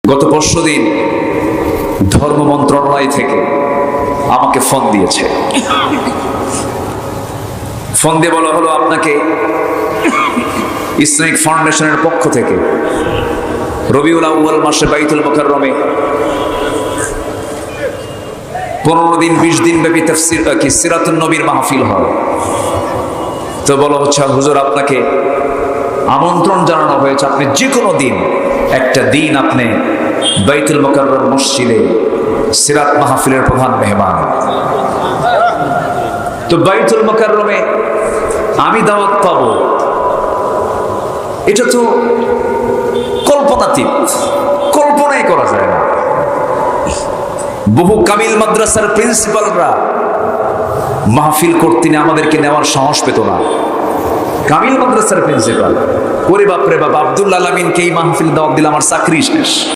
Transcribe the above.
গত পরশুদিন ধর্ম মন্ত্রণালয় থেকে আমাকে ফোন দিয়েছে। ফোন দিয়ে বলা হলো, আপনাকে ইসলামিক ফাউন্ডেশনের পক্ষ থেকে রবিউল আউয়াল মাসে বাইতুল মুকাররমে 15 দিন 20 দিন ব্যাপী তাফসীর সিরাতুন নবীর মাহফিল হয়। তো বলা হচ্ছে, হুজুর আপনাকে আমন্ত্রণ জানানো হয়েছে, আপনি যে কোনো দিন একটা দিন আপনি বাইতুল মুকাররম মসজিদে সিরাত মাহফিলের প্রধান মেহমান। তো বাইতুল মুকাররমে আমি দাওয়াত পাবো, এটা তো কল্পনাতীত, কল্পনাই করা যায় না। বহু কামিল মাদ্রাসার প্রিন্সিপালরা মাহফিল করতে আমাদেরকে নেওয়ার সাহস পেত না। কামিল মাদ্রাসার প্রিন্সিপাল, ওরে বাপরে বাপ, আব্দুল আলামিনকে এই মাহফিল দাওয়াত দিলে আমার চাকরি শেষ।